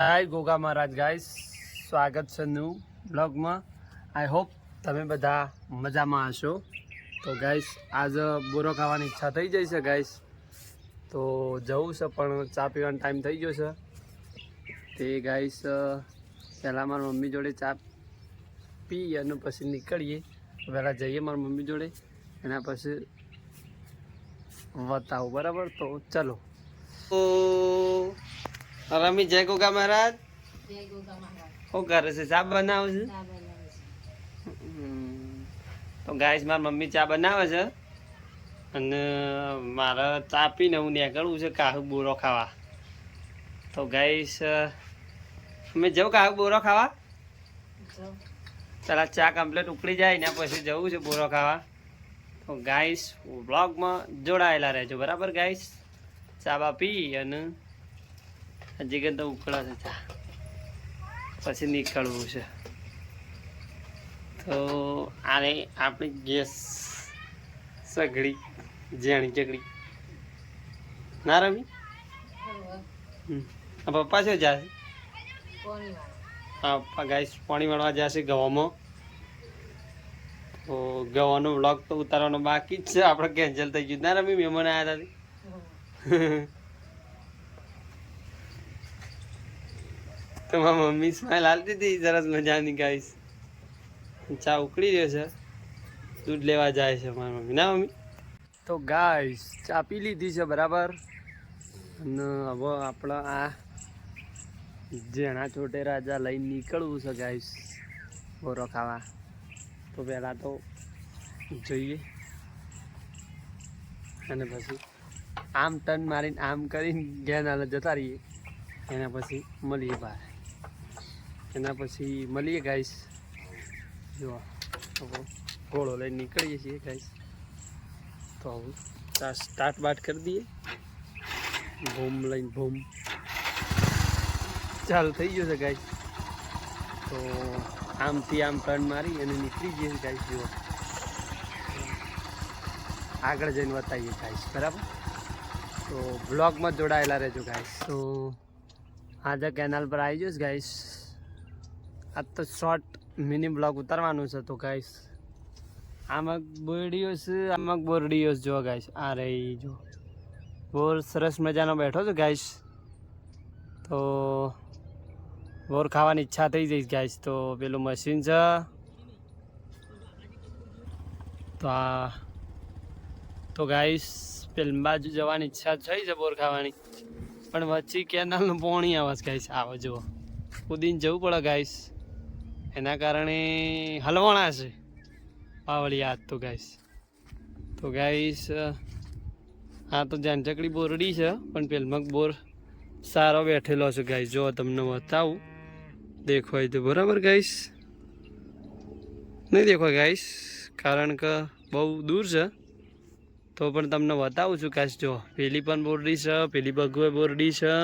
હાય ગોગા મહારાજ guys, સ્વાગત છે new બ્લોગમાં. આઈ હોપ તમે બધા મજામાં હશો. તો ગાઈસ આજે બોરો ખાવાની ઈચ્છા થઈ જાય છે ગાઈસ, તો જવું છે પણ ચા પીવાનો ટાઈમ થઈ ગયો છે. તે ગાઈસ પહેલાં મારી મમ્મી જોડે ચા પી અને પછી નીકળીએ. પહેલાં જઈએ મારી મમ્મી જોડે, એના પછી બતાવું, બરાબર? તો ચલો. રમી જય ગોગા મહારાજ. શું કરે છે? ચા બનાવે છે. તો ગાઈસ મારી મમ્મી ચા બનાવે છે અને મારે ચા પીને હું નીકળવું છે કાહુ બોરો ખાવા. તો ગાઈસ અમે જવું કાહુ બોરો ખાવા. પેલા ચા કમ્પ્લીટ ઉકળી જાય ને પછી જવું છે બોરો ખાવા. તો ગાઈસ બ્લોગમાં જોડાયેલા રહેજો, બરાબર ગાઈસ? ચા બા પી અને હજી કે તો ઉકળા છે ચા, પછી નીકળવું છે. તો આને આપણી ગેસ સગડી જેણી ચકડી ના રમી. પપ્પા શું જશે? હા પપ્પા ગાઈસ પાણી વાળવા જશે ગવામાં. તો ગવાનો વ્લોગ તો ઉતારવાનો બાકી જ છે, આપણે કેન્સલ થઈ ગયું. ના રમી મહેમાન આવ્યા હતા. તો મારી મમ્મી સ્માઈલ હાલતી હતી સરસ મજાની. ગાઈસ ચા ઉકળી રહ્યો છે, દૂધ લેવા જાય છે મારી મમ્મી. ના મમ્મી? તો ગાઈસ ચા પી લીધી છે, બરાબર? અને હવે આપણે આ જેણા છોટે રાજા લઈને નીકળવું છે ગાઈસ બોરો ખાવા. તો પહેલાં તો જોઈએ અને પછી આમ ટર્ન મારીને આમ કરીને ઘેર હાલ જતા રહીએ. એના પછી મળીએ બહાર, એના પછી મળીએ ગાઈસ. જો ઘોડો લઈને નીકળીએ છીએ ગાઈસ. તો હવે સ્ટાર્ટ બાટ કરી દઈએ. ભૂમ લઈને ભૂમ ચાલુ થઈ ગયો છે ગાઈસ. તો આમથી આમ ટર્ન મારી અને નીકળી જઈએ ગાઈસ. જુઓ આગળ જઈને બતાવીએ ગાઈસ, બરાબર? તો બ્લોગમાં જોડાયેલા રહેજો ગાઈસ. તો આજે કેનાલ પર આવી જઈશ ગાઈસ. આ તો શોર્ટ મિની બ્લોગ ઉતારવાનું છે. તો ગાઈસ આમાં બોરડીઓ છે, આમાં બોરડીઓ જો ગાઈસ. આ રહી જો બોર સરસ મજાનો બેઠો છે ગાઈસ. તો બોર ખાવાની ઈચ્છા થઈ જઈશ ગાઈસ. તો પેલું મશીન છે, તો આ તો ગાઈસ પેલી બાજુ જવાની ઈચ્છા થઈ છે બોર ખાવાની, પણ વચ્ચે કેનાલનું પાણી આવે છે ગાઈસ. આવો જુઓ, કૂદીને જવું પડે ગાઈસ, એના કારણે હલવાણા છે પાવળી હાથ. તો ગાઈસ આ તો જાનચકડી બોરડી છે, પણ પેલમાં બોર સારો બેઠેલો છે ગાઈસ. જો તમને બતાવું, દેખાય તો બરાબર ગાઈસ? નહીં દેખાય ગાઈસ, કારણ કે બહુ દૂર છે. તો પણ તમને બતાવું છું ગાઈસ. જો પેલી પણ બોરડી છે, પેલી બગવે બોરડી છે,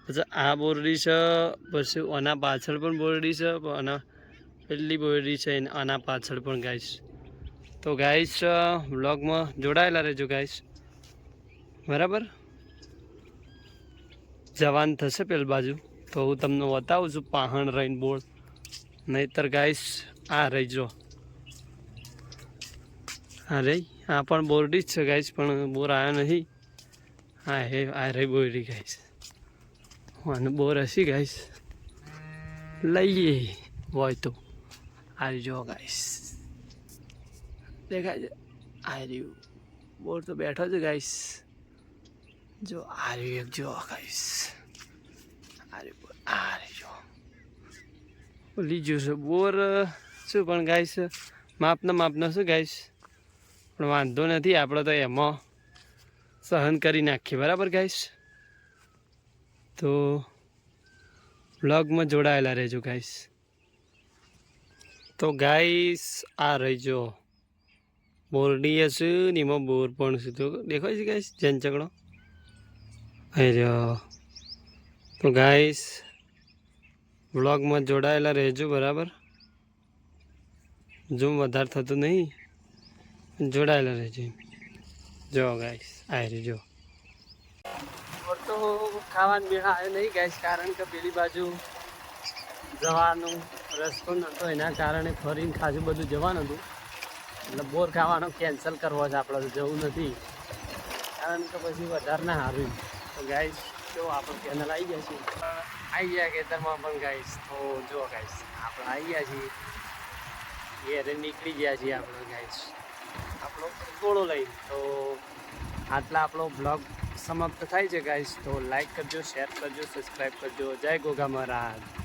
પછી આ બોરડી છે, પછી આના પાછળ પણ બોરડી છે, અને પેલી બોરડી છે આના પાછળ પણ ગાઈસ. તો ગાઈસ વ્લોગમાં જોડાયેલા રહેજો ગાઈસ, બરાબર? જવાન થશે પેલી બાજુ તો હું તમને બતાવું છું પાહણ રહીને બોર. નહીતર ગાઈસ આ રહી જો, આ રહી, આ પણ બોરડી જ છે ગાઈસ, પણ બોર આવ્યો નહીં. હા આ રહી બોરડી ગાઈસ. અને બોર હશે ગાઈસ, લઈએ હોય તો. આ જો ગાઈસ દેખાય છે, આ રહ્યું બોર તો બેઠો છે ગાઈસ. જો આ રહ્યું એક જો ગાઈસ, આ રહ્યું જો લીજું છે બોર. શું પણ ગાઈસ માપનો શું ગાઈસ, પણ વાંધો નથી, આપણે તો એમાં સહન કરી નાખીએ, બરાબર ગાઈસ? તો વ્લોગમાં જોડાયેલા રહેજો ગાઈસ. તો ગાઈસ આ રહીજો બોરડી હશે ને એમાં બોર પણ છે. તો દેખાય છે ગાઈસ જનચકડો રહ્યો. તો ગાઈસ વ્લોગમાં જોડાયેલા રહેજો, બરાબર? જો વધારે થતું નહીં, જોડાયેલા રહેજો. જો ગાઈસ આ રહ્યો જો. તો ખાવાનું મેળ આવ્યો નહીં ગાઈસ, કારણ કે પેલી બાજુ જવાનું રસ્તો નહોતો, એના કારણે ફરીને ખાસું બધું જવાનું હતું. એટલે બોર ખાવાનો કેન્સલ કરવો છે આપણે, જવું નથી, કારણ કે પછી વધારે ના સારું. તો ગાઈસ જો આપણે કેનલ આવી ગયા છીએ, આવી ગયા ખેતરમાં પણ ગાઈસ. તો જો ગાઈસ આપણે આવી ગયા છીએ, ઘેરે નીકળી ગયા છીએ આપણે ગાઈસ આપણો ગોળો લઈ. તો આટલા આપણો બ્લોગ સમાપ્ત થાય છે ગાઈસ. તો લાઈક કરજો, શેર કરજો, સબસ્ક્રાઈબ કરજો. જય ગોગા મહારાજ.